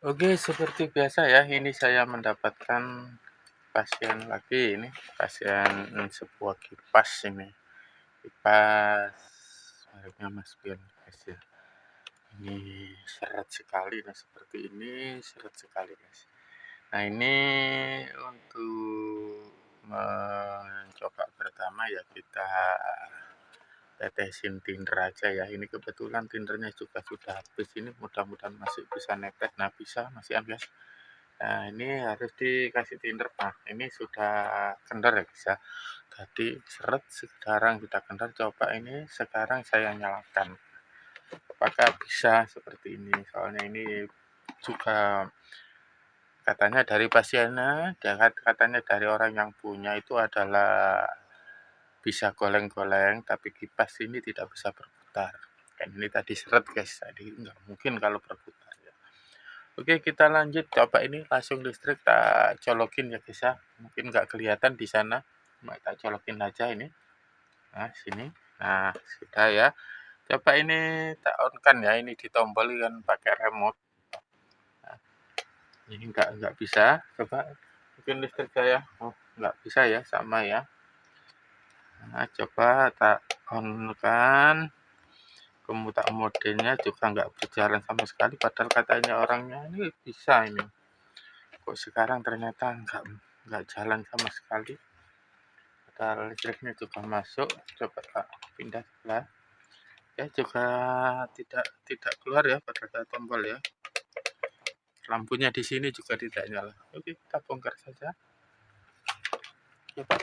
Oke, seperti biasa ya, ini saya mendapatkan pasien lagi ini, pasien sebuah kipas ini. Kipas mereknya Maspion guys ya. Ini seret sekali, nah seperti ini seret sekali guys. Nah ini untuk mencoba pertama ya kita tetesin tinder aja ya. Ini kebetulan tindernya juga sudah habis, ini mudah-mudahan masih bisa netes. Nah bisa, masih guys. Nah ini harus dikasih tinder. Nah ini sudah kendor ya guys ya. Tadi seret, sekarang kita kendor. Coba ini sekarang saya nyalakan, apakah bisa seperti ini. Soalnya ini juga katanya dari pasiennya, katanya dari orang yang punya itu adalah bisa goleng-goleng, tapi kipas ini tidak bisa berputar. Kan ini tadi seret guys, tadi nggak mungkin kalau berputar ya. Oke, kita lanjut. Coba ini langsung listrik tak colokin ya guys ya. Mungkin nggak kelihatan di sana. Tak colokin aja ini. Nah, sini. Nah, sudah ya. Coba ini tak on kan ya. Ini ditombol kan pakai remote. Nah, ini nggak bisa. Coba mungkin listrik saya. Oh, nggak bisa ya, sama ya. Nah, coba tak on kan. Komutak modenya juga nggak berjalan sama sekali. Padahal katanya orangnya ini bisa ini. Kok sekarang ternyata nggak jalan sama sekali. Padahal listriknya juga masuk. Coba tak pindah sebelah. Ya juga tidak keluar ya pada tombol ya. Lampunya di sini juga tidak nyala. Oke, kita bongkar saja. Coba.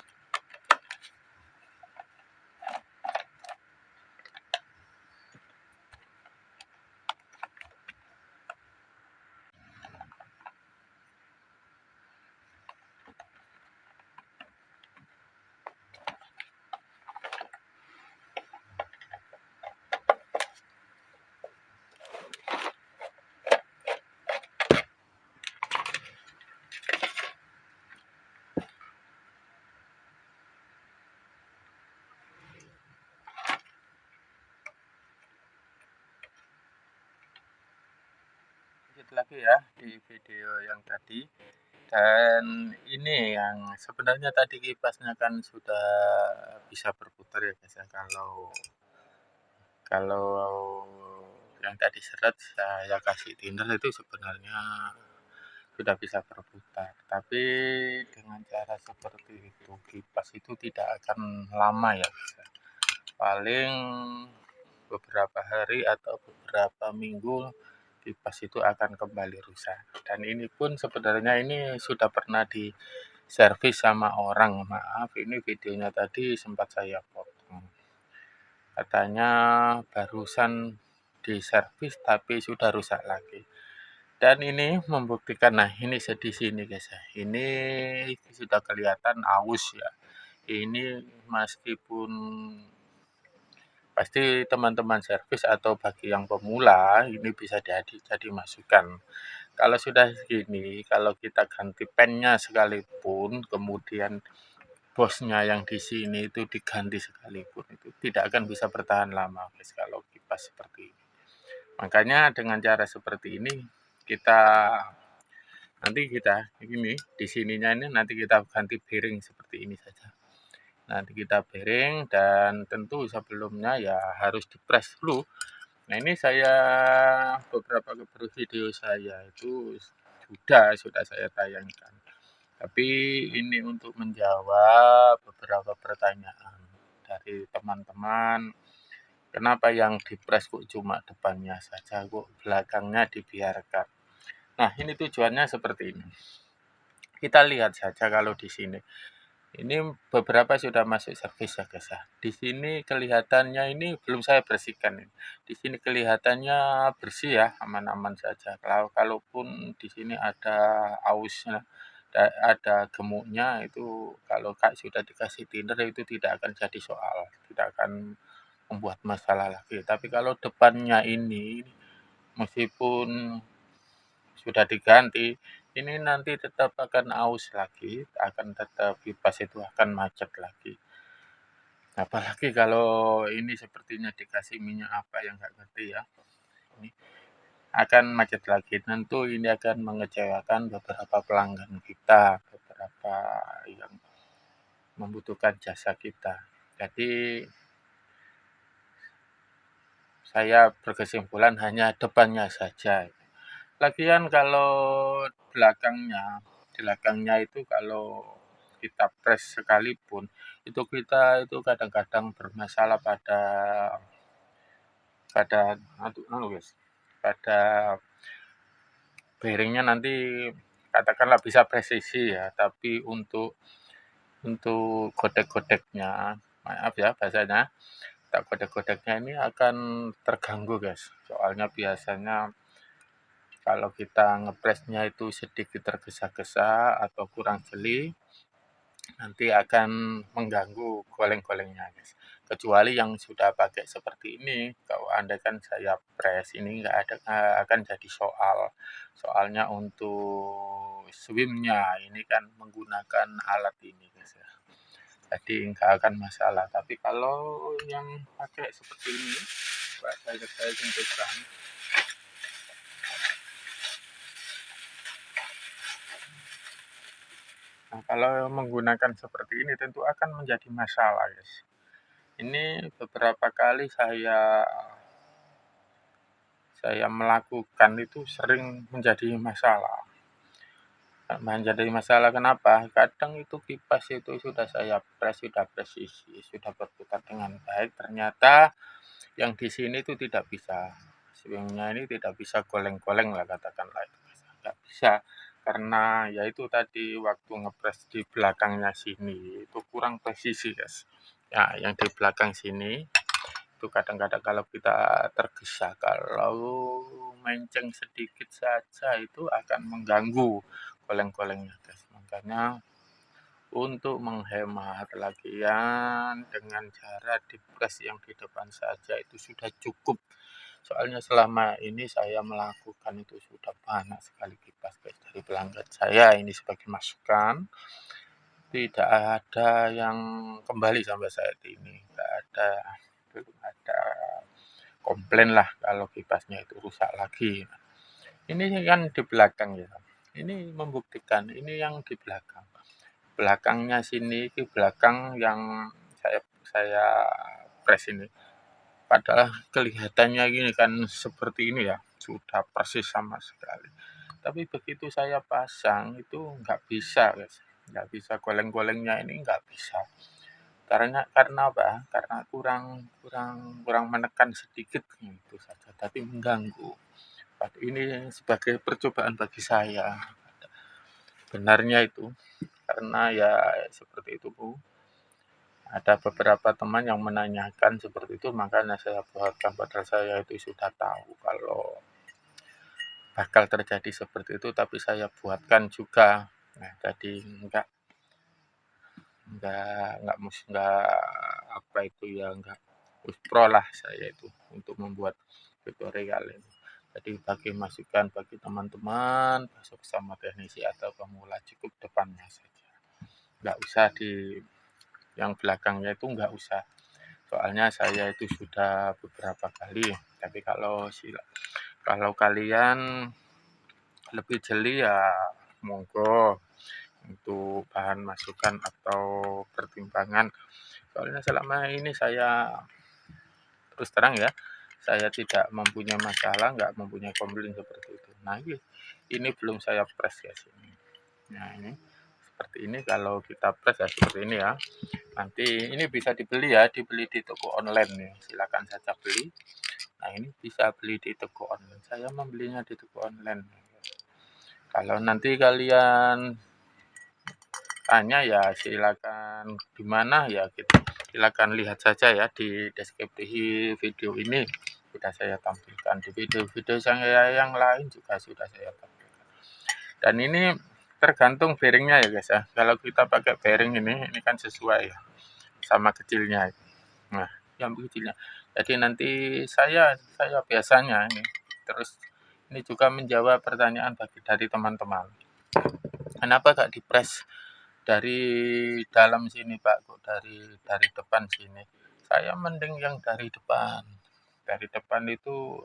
Lanjut lagi ya di video yang tadi. Dan ini yang sebenarnya tadi kipasnya kan sudah bisa berputar ya guys ya. Kalau yang tadi seret saya kasih tinder itu sebenarnya sudah bisa berputar. Tapi dengan cara seperti itu kipas itu tidak akan lama ya guys ya. Paling beberapa hari atau beberapa minggu kipas itu akan kembali rusak. Dan ini pun sebenarnya ini sudah pernah di servis sama orang. Maaf, ini videonya tadi sempat saya potong. Katanya barusan di servis tapi sudah rusak lagi. Dan ini membuktikan, nah ini di sini guys ya. Ini sudah kelihatan aus ya. Ini meskipun pasti teman-teman servis atau bagi yang pemula ini bisa jadi masukan. Kalau sudah segini, kalau kita ganti pennya sekalipun, kemudian bosnya yang di sini itu diganti sekalipun, itu tidak akan bisa bertahan lama guys kalau kipas seperti ini. Makanya dengan cara seperti ini kita ini di sininya ini nanti kita ganti bearing seperti ini saja. Nanti kita bearing dan tentu sebelumnya ya harus dipres dulu. Nah ini saya beberapa video saya itu sudah saya tayangkan. Tapi ini untuk menjawab beberapa pertanyaan dari teman-teman. Kenapa yang dipres kok cuma depannya saja, kok belakangnya dibiarkan. Nah ini tujuannya seperti ini. Kita lihat saja kalau di sini. Ini beberapa sudah masuk servis ya guys ya. Di sini kelihatannya ini belum saya bersihkan. Di sini kelihatannya bersih ya, aman-aman saja. Kalaupun di sini ada ausnya, ada gemuknya itu kalau sudah dikasih tinder itu tidak akan jadi soal, tidak akan membuat masalah lagi. Tapi kalau depannya ini meskipun sudah diganti, ini nanti tetap akan aus lagi, akan tetap kipas itu akan macet lagi. Apalagi kalau ini sepertinya dikasih minyak apa yang nggak ngerti ya. Ini akan macet lagi. Tentu ini akan mengecewakan beberapa pelanggan kita, beberapa yang membutuhkan jasa kita. Jadi saya berkesimpulan hanya depannya saja. Lagian kalau belakangnya itu kalau kita press sekalipun, itu kita itu kadang-kadang bermasalah pada pada bearingnya nanti katakanlah bisa presisi ya, tapi untuk godek-godeknya, maaf ya bahasanya, tak godek-godeknya ini akan terganggu guys. Soalnya biasanya kalau kita ngepresnya itu sedikit tergesa-gesa atau kurang jeli, nanti akan mengganggu goleng-golengnya guys. Kecuali yang sudah pakai seperti ini, kalau andaikan saya press ini nggak akan jadi soal. Soalnya untuk swimnya ini kan menggunakan alat ini guys ya. Jadi nggak akan masalah. Tapi kalau yang pakai seperti ini, saya contohkan. Nah, kalau menggunakan seperti ini tentu akan menjadi masalah guys. Ini beberapa kali saya melakukan itu sering menjadi masalah. Menjadi masalah kenapa? Kadang itu kipas itu sudah saya press, sudah presisi, sudah berputar dengan baik. Ternyata yang di sini itu tidak bisa. Swingnya ini tidak bisa goleng-goleng lah katakanlah itu. Tidak bisa karena ya itu tadi waktu ngepres di belakangnya sini itu kurang presisi guys. Ya, yang di belakang sini itu kadang-kadang kalau kita tergesa, kalau menceng sedikit saja itu akan mengganggu goleng-golengnya guys. Makanya untuk menghemat lagian dengan cara dipres yang di depan saja itu sudah cukup. Soalnya selama ini saya melakukan itu sudah banyak sekali kipas guys dari pelanggan saya ini sebagai masukan. Tidak ada yang kembali sampai saat ini. Belum ada komplain lah kalau kipasnya itu rusak lagi. Ini kan di belakang ya. Ini membuktikan ini yang di belakang. Belakangnya sini ke belakang yang saya press ini. Padahal kelihatannya gini kan seperti ini ya, sudah persis sama sekali. Tapi begitu saya pasang itu nggak bisa guys, nggak bisa goleng-golengnya ini nggak bisa. Karena apa? Karena kurang menekan sedikit gitu saja, tapi mengganggu. Ini sebagai percobaan bagi saya. Benarnya itu karena ya seperti itu Bu. Ada beberapa teman yang menanyakan seperti itu, makanya saya buatkan padahal saya itu sudah tahu kalau bakal terjadi seperti itu, tapi saya buatkan juga. Nah, jadi enggak apa itu ya enggak pro lah saya itu untuk membuat tutorial ini. Jadi bagi masukan bagi teman-teman masuk sama teknisi atau pemula cukup depannya saja. Enggak usah di yang belakangnya itu enggak usah. Soalnya saya itu sudah beberapa kali. Tapi kalau kalian lebih jeli ya monggo untuk bahan masukan atau pertimbangan. Soalnya selama ini saya terus terang ya, saya tidak mempunyai masalah, nggak mempunyai komplain seperti itu. Nah ini belum saya press ya sini. Nah ini seperti ini kalau kita press ya seperti ini ya. Nanti ini bisa dibeli ya, dibeli di toko online nih. Silakan saja beli. Nah ini bisa beli di toko online. Saya membelinya di toko online. Kalau nanti kalian tanya ya silakan di mana ya gitu. Silakan lihat saja ya di deskripsi video ini sudah saya tampilkan, di video-video saya yang lain juga sudah saya tampilkan. Dan ini tergantung bearingnya ya guys ya. Kalau kita pakai bearing ini kan sesuai ya sama kecilnya. Nah, yang kecilnya. Jadi nanti saya biasanya ini terus ini juga menjawab pertanyaan dari teman-teman. Kenapa gak dipres dari dalam sini Pak, kok dari depan sini? Saya mending yang dari depan. Dari depan itu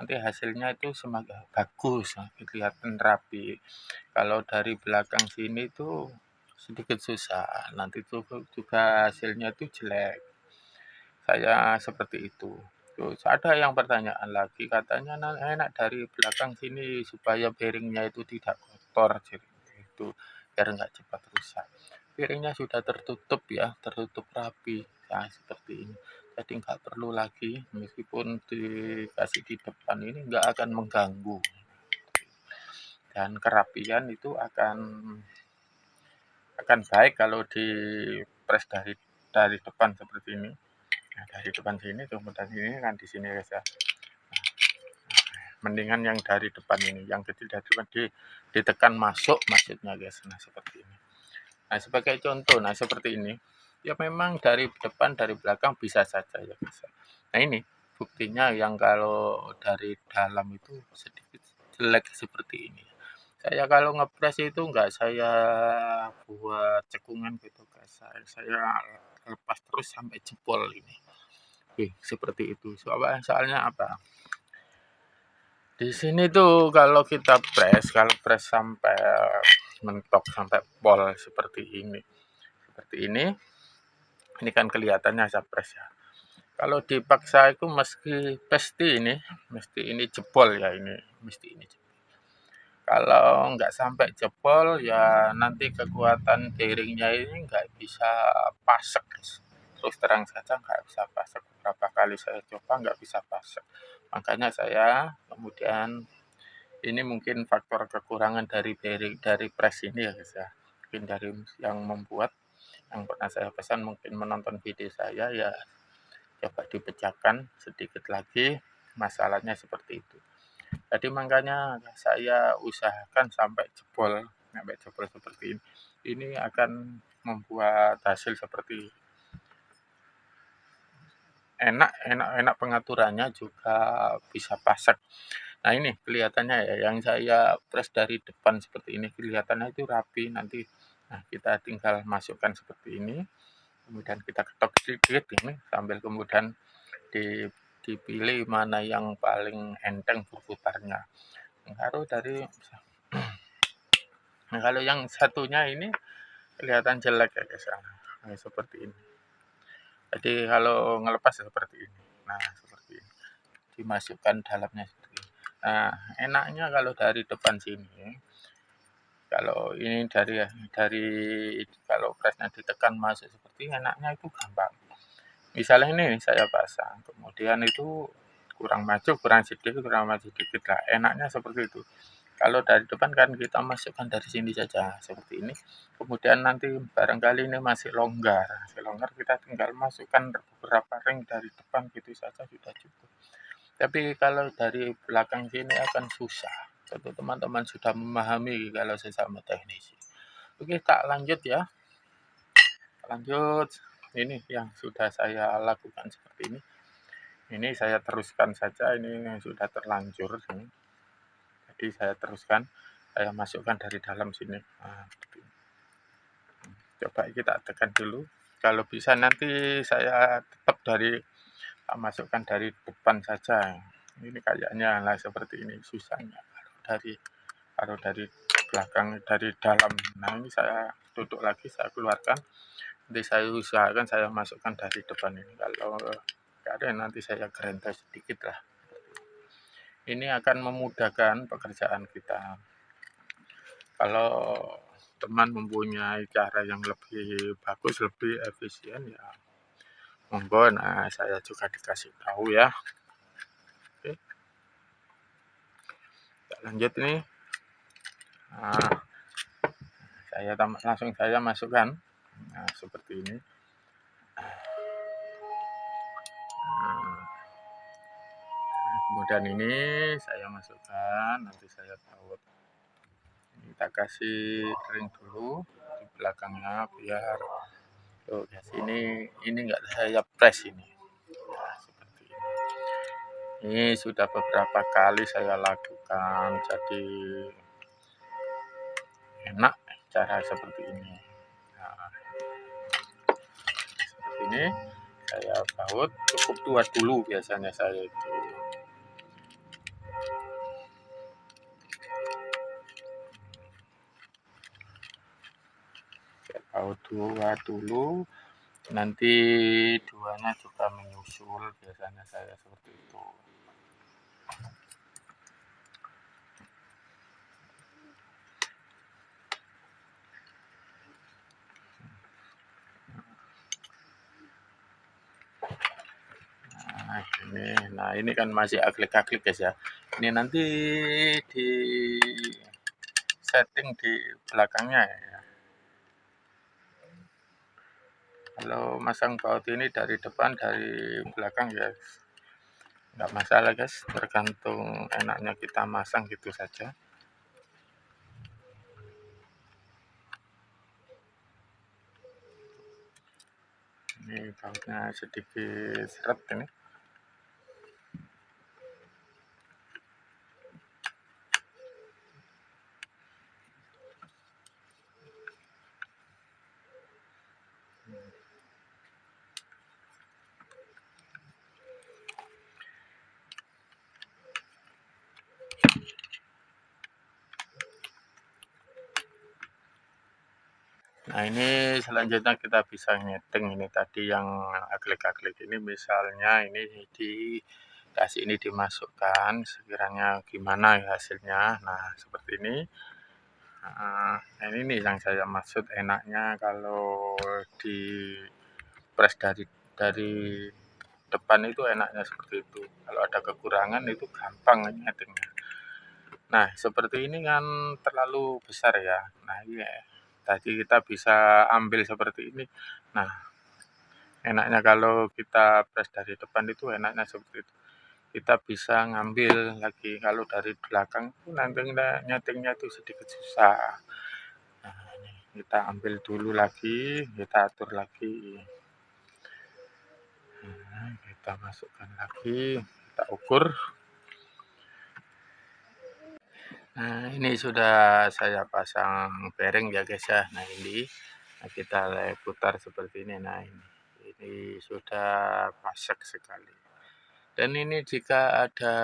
nanti hasilnya itu semakin bagus, kelihatan rapi. Kalau dari belakang sini tuh sedikit susah, nanti tuh juga hasilnya tuh jelek. Saya seperti itu. Terus ada yang pertanyaan lagi, katanya enak dari belakang sini supaya bearingnya itu tidak kotor, itu biar nggak cepat rusak. Bearingnya sudah tertutup ya, tertutup rapi, nah seperti ini. Jadi nggak perlu lagi, meskipun dikasih di depan ini nggak akan mengganggu. Dan kerapian itu akan baik kalau di press dari depan seperti ini. Nah, dari depan sini kemudian ini kan di sini guys ya. Mendingan yang dari depan ini, yang kecil dari depan ditekan masuk maksudnya guys. Nah seperti ini. Nah sebagai contoh, nah seperti ini. Ya memang dari depan dari belakang bisa saja ya guys. Nah ini buktinya yang kalau dari dalam itu sedikit jelek seperti ini. Saya kalau ngepres itu enggak saya buat cekungan gitu guys. Saya lepas terus sampai jebol ini. Seperti itu. Soalnya apa? Di sini tuh kalau kita kalau press sampai mentok sampai pol seperti ini. Seperti ini kan kelihatannya saya press ya. Kalau dipaksa itu mesti ini jebol ya ini, mesti ini jebol. Kalau nggak sampai jebol ya nanti kekuatan bearingnya ini nggak bisa pasek. Terus terang saja nggak bisa pasek. Beberapa kali saya coba nggak bisa pasek. Makanya saya kemudian ini mungkin faktor kekurangan dari bearing dari press ini ya guys ya. Mungkin dari yang membuat yang pernah saya pesan mungkin menonton video saya ya coba dipecahkan sedikit lagi, masalahnya seperti itu. Jadi makanya saya usahakan sampai jebol seperti ini. Ini akan membuat hasil seperti enak pengaturannya juga bisa pasek. Nah ini kelihatannya ya yang saya press dari depan seperti ini kelihatannya itu rapi nanti. Nah kita tinggal masukkan seperti ini, kemudian kita ketok sedikit ini sambil kemudian dipilih mana yang paling enteng berputarnya. Nah, kalau yang satunya ini kelihatan jelek ya guys. Nah, seperti ini. Jadi kalau ngelepas seperti ini. Nah, seperti ini. Dimasukkan dalamnya seperti ini. Nah, enaknya kalau dari depan sini, kalau ini dari kalau pressnya ditekan masuk seperti ini, enaknya itu gampang. Misalnya ini saya pasang, kemudian itu kurang maju sedikit lah. Enaknya seperti itu. Kalau dari depan kan kita masukkan dari sini saja seperti ini. Kemudian nanti barangkali ini masih longgar kita tinggal masukkan beberapa ring dari depan gitu saja sudah cukup. Tapi kalau dari belakang sini akan susah. Tentu teman-teman sudah memahami kalau sesama teknisi. Oke, tak lanjut ya. Lanjut. Ini yang sudah saya lakukan seperti ini. Ini saya teruskan saja, ini sudah terlanjur sini. Jadi saya teruskan, saya masukkan dari dalam sini. Nah, coba kita tekan dulu. Kalau bisa nanti saya tetap masukkan dari depan saja. Ini kayaknya lah seperti ini susahnya. Kalau dari belakang, dari dalam. Nah ini saya duduk lagi, saya keluarkan. Nanti saya usahakan saya masukkan dari depan ini. Kalau nggak ada nanti saya gerentes sedikit lah. Ini akan memudahkan pekerjaan kita. Kalau teman mempunyai cara yang lebih bagus, lebih efisien ya monggo. Nah saya juga dikasih tahu ya. Oke, kita lanjut nih. Nah, langsung saya masukkan. Nah seperti ini. Kemudian ini saya masukkan, nanti saya baut. Kita kasih ring dulu di belakangnya biar tuh ya sini ini enggak saya press ini. Nah, seperti ini. Ini sudah beberapa kali saya lakukan, jadi enak cara seperti ini. Nah, seperti ini saya baut cukup 2 dulu biasanya saya itu. baut 2 dulu, nanti 2-nya juga menyusul, biasanya saya seperti itu. Nah ini kan masih aklik-aklik guys ya. Ini nanti di setting di belakangnya ya. Kalau masang baut ini dari depan, dari belakang ya nggak masalah guys, tergantung enaknya kita masang gitu saja. Ini bautnya sedikit seret ini. Nah ini selanjutnya kita bisa nyeting ini tadi yang aklik-aklik ini, misalnya ini dikasih ini dimasukkan, sekiranya gimana ya hasilnya. Nah seperti ini. Nah ini nih yang saya maksud, enaknya kalau di press dari depan itu enaknya seperti itu. Kalau ada kekurangan itu gampang nyetingnya. Nah seperti ini kan terlalu besar ya. Nah iya, tadi kita bisa ambil seperti ini. Nah enaknya kalau kita press dari depan itu enaknya seperti itu. Kita bisa ngambil lagi, kalau dari belakang itu nanti nyetingnya itu sedikit susah. Nah ini kita ambil dulu lagi, kita atur lagi. Nah, kita masukkan lagi, kita ukur. Nah ini sudah saya pasang bearing ya guys ya. Nah ini kita putar seperti ini. Nah ini sudah pasek sekali. Dan ini jika ada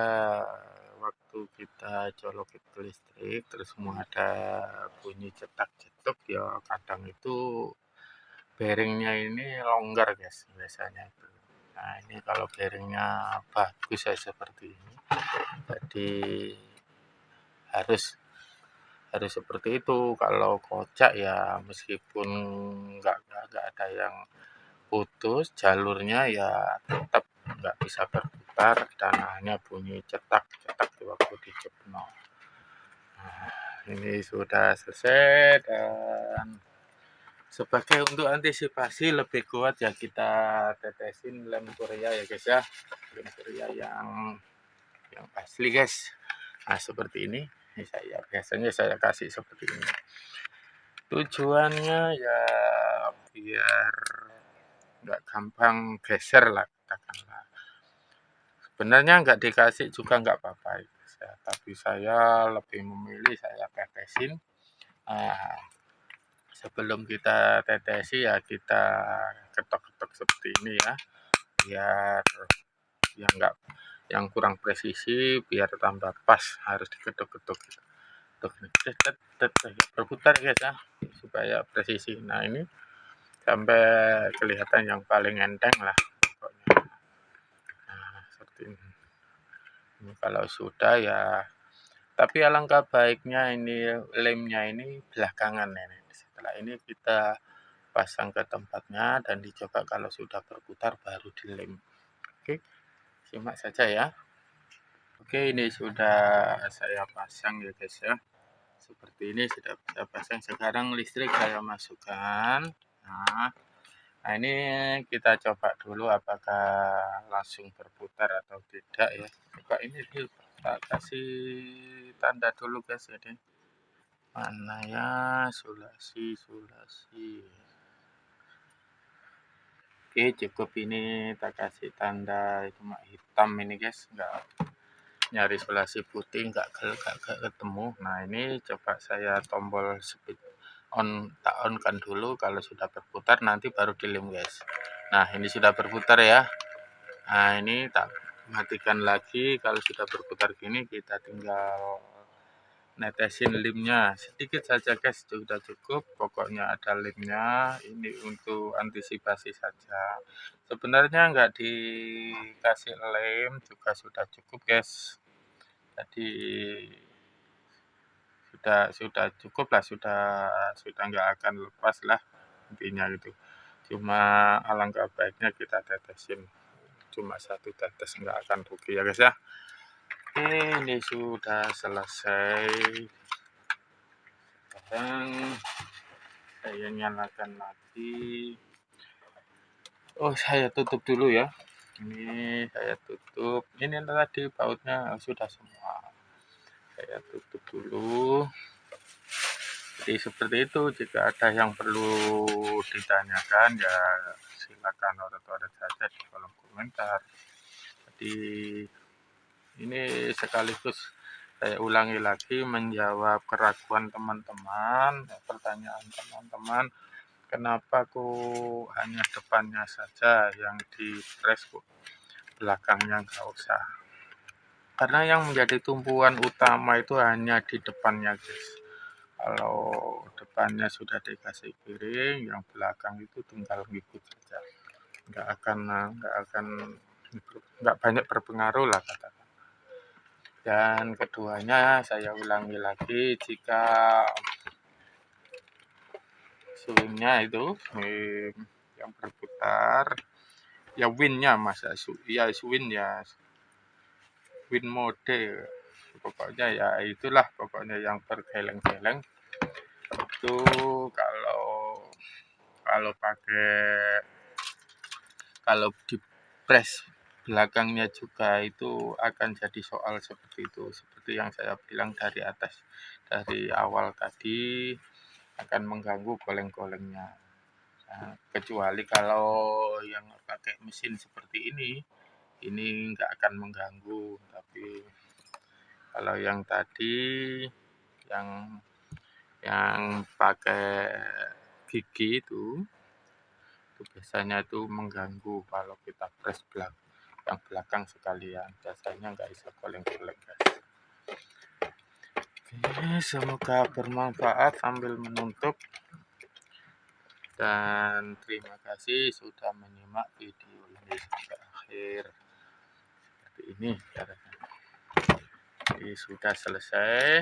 waktu kita colok ke listrik terus semua ada bunyi cetak-cetuk ya, kadang itu bearingnya ini longgar guys biasanya itu. Nah ini kalau bearingnya bagus ya seperti ini, jadi harus seperti itu. Kalau kocak ya meskipun nggak ada yang putus, jalurnya ya tetap nggak bisa berputar dan hanya bunyi cetak-cetak waktu dijepno. Nah, ini sudah selesai, dan sebagai untuk antisipasi lebih kuat ya kita tetesin lem Korea ya guys ya, lem Korea yang asli guys. Nah seperti ini, saya biasanya saya kasih seperti ini. Tujuannya ya biar nggak gampang geser lah katakanlah. Sebenarnya nggak dikasih juga nggak apa-apa ya, tapi saya lebih memilih saya tetesin. Nah, sebelum kita tetesi ya kita ketok-ketok seperti ini ya, biar yang nggak, yang kurang presisi biar tambah pas, harus diketok-ketok berputar guys ya supaya presisi. Nah ini sampai kelihatan yang paling enteng lah pokoknya. Nah seperti ini. Ini kalau sudah ya, tapi alangkah baiknya ini lemnya ini belakangan ini. Setelah ini kita pasang ke tempatnya dan dicoba, kalau sudah berputar baru dilem. Oke, simak saja ya. Oke, ini sudah saya pasang ya guys ya. Seperti ini sudah saya pasang. Sekarang listrik saya masukkan. Nah ini kita coba dulu apakah langsung berputar atau tidak ya. Coba ini kita kasih tanda dulu guys ini. Mana ya, sulasi. Oke cukup, ini kita kasih tanda itu hitam ini guys, enggak nyari sulasi putih, enggak ketemu. Nah ini coba saya tombol speed on, tak on kan dulu, kalau sudah berputar nanti baru dilem guys. Nah ini sudah berputar ya. Nah ini tak matikan lagi, kalau sudah berputar gini kita tinggal netesin lemnya sedikit saja guys, sudah cukup. Pokoknya ada lemnya, ini untuk antisipasi saja. Sebenarnya nggak dikasih lem juga sudah cukup guys. Jadi sudah cukup lah, sudah nggak akan lepas lah intinya gitu. Cuma alangkah baiknya kita tetesin, cuma satu tetes nggak akan rugi ya guys ya. Oke, ini sudah selesai. Sekarang saya nyalakan lagi. Oh, saya tutup dulu ya. Ini saya tutup. Ini tadi bautnya sudah semua. Saya tutup dulu. Jadi seperti itu. Jika ada yang perlu ditanyakan ya silakan oret-oret saja di kolom komentar. Jadi ini sekaligus saya ulangi lagi menjawab keraguan teman-teman, pertanyaan teman-teman, kenapa kok hanya depannya saja yang di-press kok belakangnya nggak usah. Karena yang menjadi tumpuan utama itu hanya di depannya guys. Kalau depannya sudah dikasih piring, yang belakang itu tinggal ngikut saja. Nggak banyak berpengaruh lah katakan. Dan keduanya saya ulangi lagi, jika swingnya itu yang berputar ya winnya masa ya swing ya win mode, pokoknya ya itulah, pokoknya yang bergeleng-geleng itu kalau di press belakangnya juga itu akan jadi soal seperti itu, seperti yang saya bilang dari atas, dari awal tadi akan mengganggu goleng-golengnya. Nah, kecuali kalau yang pakai mesin seperti ini nggak akan mengganggu. Tapi kalau yang tadi yang pakai gigi itu biasanya itu mengganggu kalau kita press yang belakang sekalian. Biasanya nggak bisa goleng-goleng guys. Oke, semoga bermanfaat sambil menutup. Dan terima kasih sudah menyimak video ini sampai akhir. Seperti ini caranya. Jadi sudah selesai,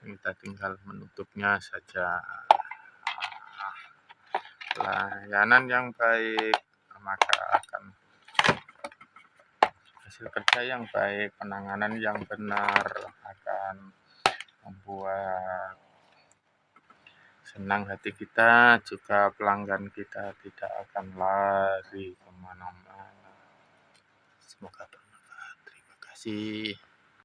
kita tinggal menutupnya saja. Pelayanan yang baik maka akan hasil kerja yang baik, penanganan yang benar akan membuat senang hati kita, juga pelanggan kita tidak akan lari kemana-mana. Semoga bermanfaat. Terima kasih.